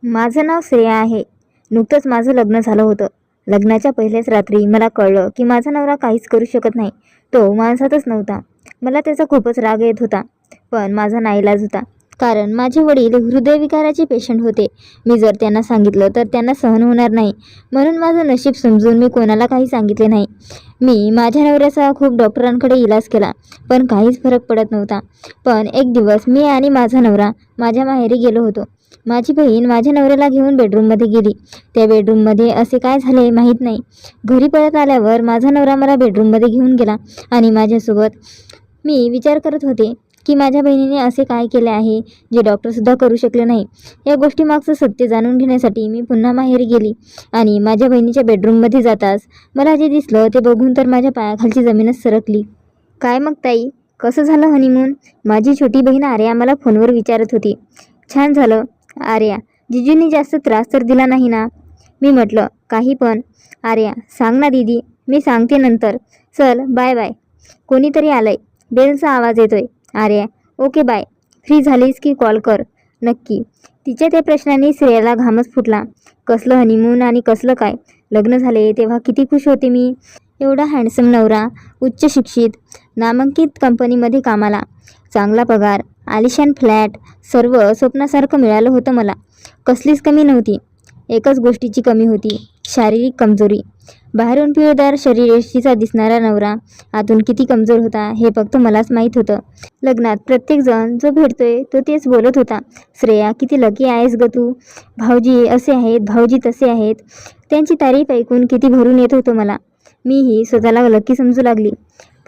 माझं नाव श्रेया आहे. नुकतंच माझं लग्न झालं होतं. लग्नाच्या पहिल्याच रात्री मला कळलं की माझा नवरा काहीच करू शकत नाही. तो माणसातच नव्हता. मला त्याचा खूपच राग येत होता. पण माझा नाईलाज होता. कारण माझे वडील हृदयविकाराचे पेशंट होते. मी जर त्यांना सांगितलं तर त्यांना सहन होणार नाही. म्हणून माझं नशीब समजून मी कोणाला काही सांगितले नाही. मी माझ्या नवऱ्याचा खूप डॉक्टरांकडे इलाज केला, पण काहीच फरक पडत नव्हता. पण एक दिवस मी आणि माझा नवरा माझ्या माहेरी गेलो होतो. माझी बहीण माझ्या नवऱ्याला घेऊन बेडरूममध्ये गेली. त्या बेडरूममध्ये असे काय झाले माहीत नाही. घरी परत आल्यावर माझा नवरा मला बेडरूममध्ये घेऊन गेला आणि माझ्यासोबत मी विचार करत होते की माझ्या बहिणीने असे काय केले आहे जे डॉक्टरसुद्धा करू शकले नाही. या गोष्टीमागचं सत्य जाणून घेण्यासाठी मी पुन्हा माहेरी गेली आणि माझ्या बहिणीच्या बेडरूममध्ये जाताच मला जे दिसलं ते बघून तर माझ्या पायाखालची जमीनच सरकली. काय मग ताई, कसं झालं हनीमून? माझी छोटी बहीण आर्या मला फोनवर विचारत होती. छान झालं आर्या. जिजूंनी जास्त त्रास तर दिला नाही ना? मी म्हटलं काही पण. आर्या, सांग ना दीदी, मी सांगते नंतर. चल बाय बाय. कोणीतरी आलंय. बेलचा आवाज येतोय. Arya, okay bye. फ्री झालीस की कॉल कर. नक्की. तिच्या त्या प्रश्नाने श्रेयाला घामच फुटला. कसलं हनीमून आणि कसलं काय? लग्न झाले तेव्हा किती खुश होते मी. एवढा हँडसम नवरा, उच्च शिक्षित, नामांकित कंपनीमध्ये कामाला, चांगला पगार, आलिशान फ्लॅट, सर्व स्वप्नासारखं मिळालं होतं मला. कसलीच कमी नव्हती. एकच गोष्टीची कमी होती, शारीरिक कमजोरी. बाहेरून पिळदार शरीरयष्टीचा दिसणारा नवरा आतून किती कमजोर होता हे फक्त मलाच माहीत होतं. लग्नात प्रत्येकजण जो भेटतोय तो तेच बोलत होता, श्रेया किती लकी आहेस ग तू. भाऊजी असे आहेत, भाऊजी तसे आहेत. त्यांची तारीफ ऐकून किती भरून येत होतं मला. मीही स्वतःला लकी समजू लागली.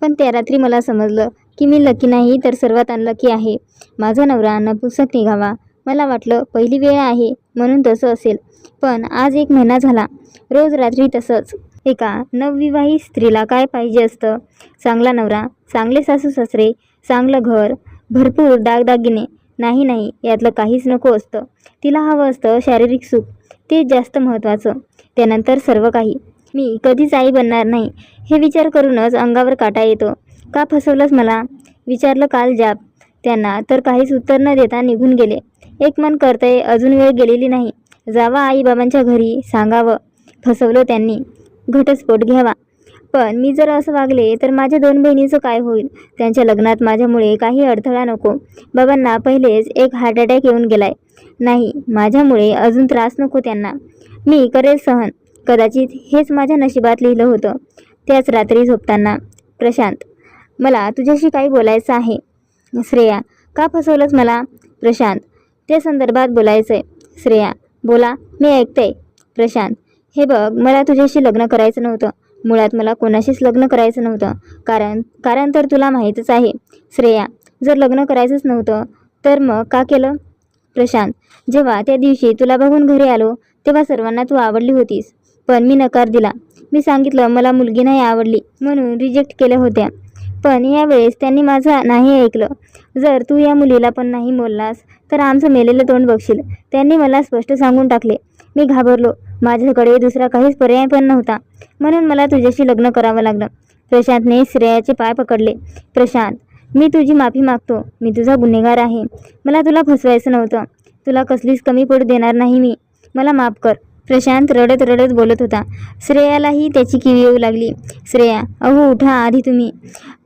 पण त्या रात्री मला समजलं की मी लकी नाही तर सर्वात अनलकी आहे. माझा नवरा नपुंसक निघावा. मला वाटलं पहिली वेळ आहे म्हणून तसं असेल. पण आज 1 महिना झाला, रोज रात्री तसंच. एका नवविवाहित स्त्रीला काय पाहिजे असतं? चांगला नवरा, चांगले सासू सासरे, चांगलं घर, भरपूर दागदागिने. नाही नाही, यातलं काहीच नको असतं. तिला हवं असतं शारीरिक सुख. ते जास्त महत्त्वाचं. त्यानंतर सर्व काही. मी कधीच आई बनणार नाही हे विचार करूनच अंगावर काटा येतो. का फसवलंस मला? विचारलं काल जाब. त्यांना तर काहीच उत्तर न देता निघून गेले. एक मन करतंय अजून वेळ गेलेली नाही. जावा आईबाबांच्या घरी, सांगावं फसवलं त्यांनी, घटस्फोट घ्यावा. पण मी जर असं वागले तर माझ्या 2 बहिणीचं काय होईल? त्यांच्या लग्नात माझ्यामुळे काही अडथळा नको. बाबांना पहिलेच एक हार्ट अटॅक येऊन गेलाय. नाही, माझ्यामुळे अजून त्रास नको त्यांना. मी करेल सहन. कदाचित हेच माझ्या नशिबात लिहिलं होतं. त्याच रात्री झोपताना. प्रशांत, मला तुझ्याशी काही बोलायचं आहे. श्रेया, का फसवलंस मला? प्रशांत, त्या संदर्भात बोलायचंय. श्रेया, बोला, मी ऐकते. प्रशांत, हे बघ, मला तुझ्याशी लग्न करायचं नव्हतं. मुळात मला कोणाशीच लग्न करायचं नव्हतं. कारण तर तुला माहीतच आहे. श्रेया, जर लग्न करायचंच नव्हतं तर मग का केलं? प्रशांत, जेव्हा त्या दिवशी तुला बघून घरी आलो तेव्हा सर्वांना तू आवडली होतीस. पण मी नकार दिला. मी सांगितलं मला मुलगी नाही आवडली म्हणून रिजेक्ट केल्या होत्या. पण यावेळेस त्यांनी माझं नाही ऐकलं. जर तू या मुलीला पण नाही बोललास तर आमचं मेलेलं तोंड बघशील. त्यांनी मला स्पष्ट सांगून टाकले. मी घाबरलो. माझ्याकडे दुसरा काहीच पर्याय पण नव्हता. म्हणून मला तुझ्याशी लग्न करावं लागलं. प्रशांतने श्रेयाचे पाय पकडले. प्रशांत, मी तुझी माफी मागतो. मी तुझा गुन्हेगार आहे. मला तुला फसवायचं नव्हतं. तुला कसलीच कमी पडू देणार नाही मी. मला माफ कर. प्रशांत रडत रडत बोलत होता. श्रेयालाही त्याची कीव येऊ लागली. श्रेया, अहो उठा आधी तुम्ही.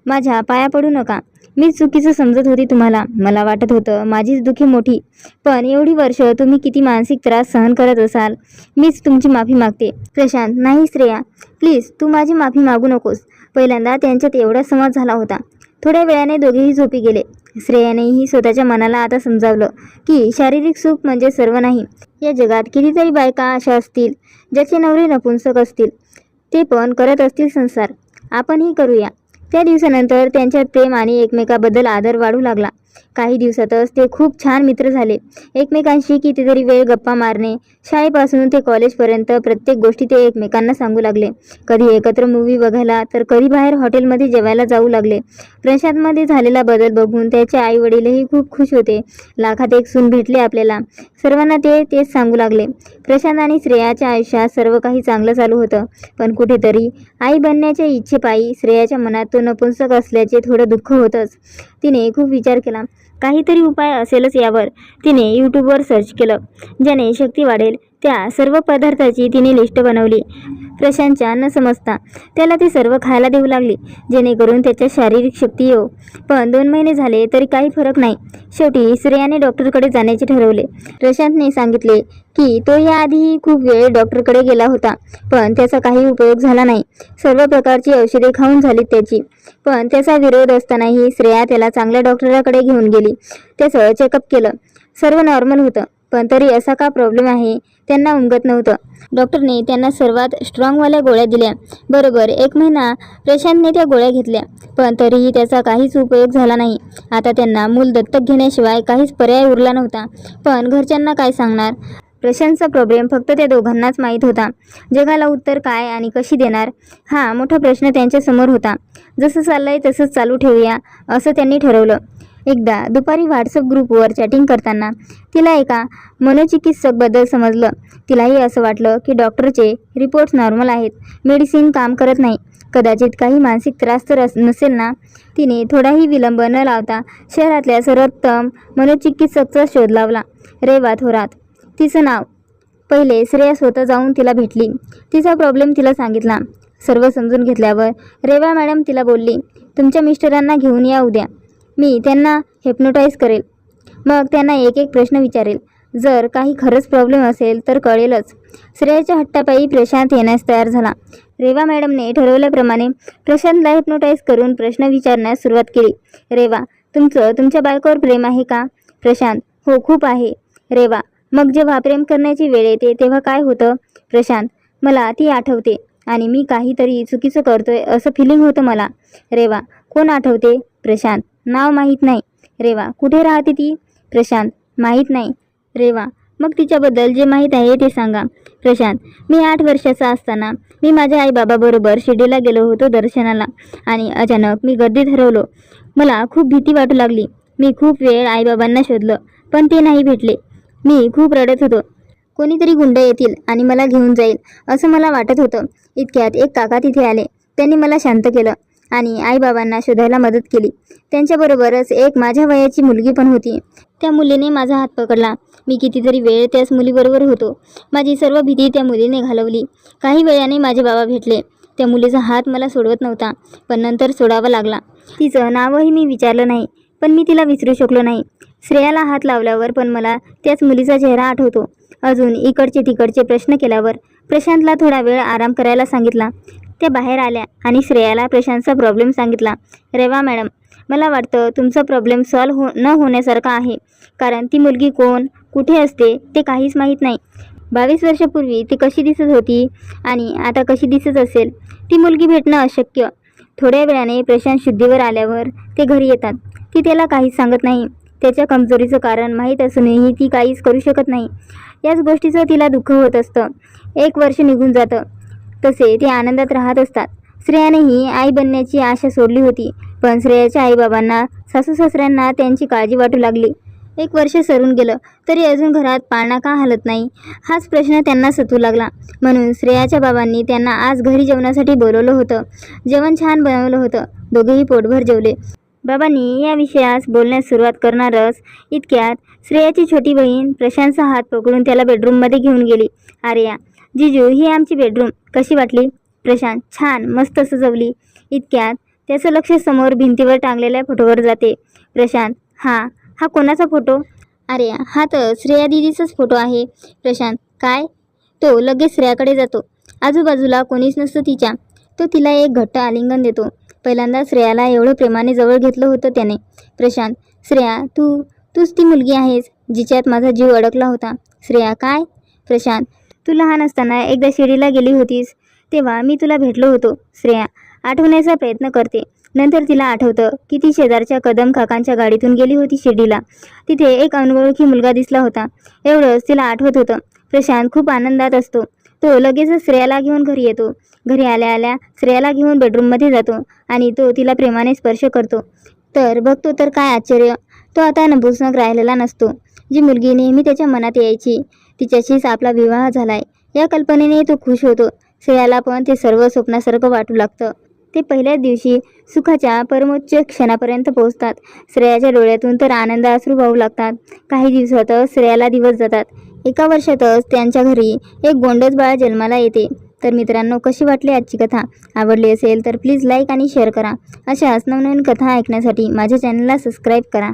माझ्या पाया पडू नका. मी चुकीचं समजत होती तुम्हाला. मला वाटत होतं माझीच दुःखी मोठी. पण एवढी वर्ष तुम्ही किती मानसिक त्रास सहन करत असाल. मीच तुमची माफी मागते. प्रशांत, नाही श्रेया, प्लीज तू माझी माफी मागू नकोस. पहिल्यांदा त्यांच्यात एवढा संवाद झाला होता. थोड्या वेळाने दोघेही झोपी गेले. श्रेयानेही स्वतःच्या मनाला आता समजावलं की शारीरिक सुख म्हणजे सर्व नाही. या जगात कितीतरी बायका अशा असतील ज्याचे नवरे नपुंसक असतील. ते पण करत असतील संसार. आपणही करूया. त्या दिवसानंतर त्यांच्यात प्रेम आणि एकमेकाबद्दल आदर वाढू लागला. काही दिवसातच ते खूप छान मित्र झाले. एकमेकांशी कितीतरी वेळ गप्पा मारणे, शाळेपासून ते कॉलेजपर्यंत प्रत्येक गोष्टी ते एकमेकांना सांगू लागले. कधी एकत्र मूव्ही बघायला तर कधी बाहेर हॉटेलमध्ये जेवायला जाऊ लागले. प्रशांतमध्ये झालेला बदल बघून त्याचे आई वडीलही खूप खुश होते. लाखात एक सून भेटले आपल्याला. सर्वांना ते तेच सांगू लागले. प्रशांत आणि श्रेयाच्या आयुष्यात सर्व काही चांगलं चालू होतं. पण कुठेतरी आई बनण्याच्या इच्छेपायी श्रेयाच्या मनात तो नपुंसक असल्याचे थोडं दुःख होतंच. तिने खूप विचार केला. काहीतरी उपाय असेलच यावर तिने यूट्यूबवर सर्च केलं. ज्याने शक्ती वाढेल त्या सर्व पदार्थाची तिने लिस्ट बनवली. प्रशांतच्या न समजता त्याला ते सर्व खायला देऊ लागली, जेणेकरून त्याच्या शारीरिक शक्ती येऊ. पण 2 महिने झाले तरी काही फरक नाही. शेवटी श्रेयाने डॉक्टरकडे जाण्याचे ठरवले. प्रशांतने सांगितले की तो याआधीही खूप वेळ डॉक्टरकडे गेला होता, पण त्याचा काही उपयोग झाला नाही. सर्व प्रकारची औषधे खाऊन झालीत त्याची, पण त्याचा विरोध असतानाही श्रेया त्याला चांगल्या डॉक्टराकडे घेऊन गेली. त्याचं चेकअप केलं. सर्व नॉर्मल होतं, पण तरी असा का प्रॉब्लेम आहे त्यांना उमगत नव्हतं. डॉक्टरने त्यांना सर्वात स्ट्रॉंगवाल्या गोळ्या दिल्या. बरोबर 1 महिना प्रशांतने त्या गोळ्या घेतल्या, पण तरीही त्याचा काहीच उपयोग झाला नाही. आता त्यांना मूल दत्तक घेण्याशिवाय काहीच पर्याय उरला नव्हता. पण घरच्यांना काय सांगणार? प्रशांतचा प्रॉब्लेम फक्त त्या दोघांनाच माहीत होता. जगाला उत्तर काय आणि कशी देणार, हा मोठा प्रश्न त्यांच्यासमोर होता. जसं चाललंय तसंच चालू ठेवूया असं त्यांनी ठरवलं. एकदा दुपारी व्हॉट्सअप ग्रुपवर चॅटिंग करताना तिला एका मनोचिकित्सकबद्दल समजलं. तिलाही असं वाटलं की डॉक्टरचे रिपोर्ट्स नॉर्मल आहेत, मेडिसिन काम करत नाही. कदाचित काही मानसिक त्रास तर नसेल ना. तिने थोडाही विलंब न लावता शहरातल्या सर्वोत्तम मनोचिकित्सकचा शोध लावला. रेवा थोरात तिचं नाव. पहिले श्रेया स्वतः जाऊन तिला भेटली. तिचा प्रॉब्लेम तिला सांगितला. सर्व समजून घेतल्यावर रेवा मॅडम तिला बोलली, तुमच्या मिस्टरांना घेऊन या उद्या. मी त्यांना हिप्नोटाईज करेल, मग त्यांना एक एक प्रश्न विचारेल. जर काही खरंच प्रॉब्लेम असेल तर कळेलच. श्रेयाच्या हट्टापायी प्रशांत येण्यास तयार झाला. रेवा मॅडमने ठरवल्याप्रमाणे प्रशांतला हिप्नोटाईज करून प्रश्न विचारण्यास सुरुवात केली. रेवा, तुमच्या बायकोवर प्रेम आहे का? प्रशांत, हो खूप आहे. रेवा, मग जेव्हा प्रेम करण्याची वेळ येते तेव्हा काय होतं? प्रशांत, मला ती आठवते आणि मी काहीतरी चुकीचं करतोय असं फिलिंग होतं मला. रेवा, कोण आठवते? प्रशांत, नाव माहीत नाही. रेवा, कुठे राहते ती? प्रशांत, माहीत नाही. रेवा, मग तिच्याबद्दल जे माहीत आहे ते सांगा. प्रशांत, मी 8 वर्षाचा असताना मी माझ्या आईबाबाबरोबर शिर्डीला गेलो होतो दर्शनाला आणि अचानक मी गर्दीत हरवलो. मला खूप भीती वाटू लागली. मी खूप वेळ आईबाबांना शोधलं, पण ते नाही भेटले. मी खूप रडत होतो. कोणीतरी गुंड येतील आणि मला घेऊन जाईल असं मला वाटत होतं. इतक्यात एक काका तिथे आले. त्यांनी मला शांत केलं आणि आईबाबांना शोधायला मदत केली. त्यांच्याबरोबरच एक माझ्या वयाची मुलगी पण होती. त्या मुलीने माझा हात पकडला. मी कितीतरी वेळ त्याच मुलीबरोबर होतो. माझी सर्व भीती त्या मुलीने घालवली. काही वेळाने माझे बाबा भेटले. त्या मुलीचा हात मला सोडवत नव्हता, पण नंतर सोडावा लागला. तिचं नावही मी विचारलं नाही, पण मी तिला विसरू शकलो नाही. श्रेयाला हात लावल्यावर पण मला त्याच मुलीचा चेहरा आठवतो. अजून इकडचे तिकडचे प्रश्न केल्यावर प्रशांतला थोडा वेळ आराम करायला सांगितला. त्या बाहेर आल्या आणि श्रेयाला प्रशांतचा प्रॉब्लेम सांगितला. रेवा मॅडम, मला वाटतं तुमचा प्रॉब्लेम सॉल्व्ह न होण्यासारखा आहे, कारण ती मुलगी कोण, कुठे असते ते काहीच माहीत नाही. 22 वर्षापूर्वी ती कशी दिसत होती आणि आता कशी दिसत असेल, ती मुलगी भेटणं अशक्य. थोड्या वेळाने प्रशांत शुद्धीवर आल्यावर ते घरी येतात. ती त्याला काहीच सांगत नाही. त्याच्या कमजोरीचं कारण माहीत असूनही ती काहीच करू शकत नाही. याच गोष्टीचं तिला दुःख होत असतं. 1 वर्ष निघून जातं. तसे ते आनंदात राहत असतात. श्रेयानेही आई बनण्याची आशा सोडली होती, पण श्रेयाच्या आईबाबांना, सासू सासऱ्यांना त्यांची काळजी वाटू लागली. 1 वर्ष सरून गेलं तरी अजून घरात पाळणा का हलत नाही, हाच प्रश्न त्यांना सतू लागला. म्हणून श्रेयाच्या बाबांनी त्यांना आज घरी जेवणासाठी बोलवलं होतं. जेवण छान बनवलं होतं. दोघेही पोटभर जेवले. बाबांनी या विषयास बोलण्यास सुरुवात करणारच इतक्यात श्रेयाची छोटी बहीण प्रशांतचा हात पकडून त्याला बेडरूममध्ये घेऊन गेली. आर्या, जिजू, ही आमची बेडरूम कशी वाटली? प्रशांत, छान, मस्त सजवली. इतक्यात त्याचं लक्ष समोर भिंतीवर टांगलेल्या फोटोवर जाते. प्रशांत, हा कोणाचा फोटो? आर्या, हा तर श्रेया दीदीचाच फोटो आहे. प्रशांत, काय? तो लगेच श्रेयाकडे जातो. आजूबाजूला कोणीच नसतं तिच्या. तो तिला एक घट्ट आलिंगन देतो. पहिल्यांदा श्रेयाला एवढं प्रेमाने जवळ घेतलं होतं त्याने. प्रशांत, श्रेया, तूच ती मुलगी आहेस जिच्यात माझा जीव अडकला होता. श्रेया, काय? प्रशांत, तू लहान असताना एकदा शिर्डीला गेली होतीस, तेव्हा मी तुला भेटलो होतो. श्रेया आठवण्याचा प्रयत्न करते. नंतर तिला आठवतं की ती शेजारच्या कदम काकांच्या गाडीतून गेली होती शिर्डीला. तिथे एक अनोळखी मुलगा दिसला होता, एवढंच तिला आठवत होतं. प्रशांत खूप आनंदात असतो. तो लगेचच श्रेयाला घेऊन घरी येतो. घरी आल्या आल्या श्रेयाला घेऊन बेडरूममध्ये जातो आणि तो तिला प्रेमाने स्पर्श करतो. तर बघतो तर काय आश्चर्य, तो आता नपुंसक राहिलेला नसतो. जी मुलगी नेहमी त्याच्या मनात यायची, तिच्याशीच आपला विवाह झालाय या कल्पनेने तो खुश होतो. श्रेयाला पण ते सर्व स्वप्नासारखं वाटू लागतं. ते पहिल्याच दिवशी सुखाच्या परमोच्च क्षणापर्यंत पोहोचतात. श्रेयाच्या डोळ्यातून तर आनंद अश्रू वाहू लागतात. काही दिवसातच श्रेयाला दिवस जातात. एका वर्षातच त्यांच्या घरी एक गोंडस बाळ जन्माला येते. तर मित्रांनो, कशी वाटली आजची कथा? आवडली असेल तर प्लीज लाईक आणि शेअर करा. अशाच नवनवीन कथा ऐकण्यासाठी माझ्या चॅनलला सबस्क्राईब करा.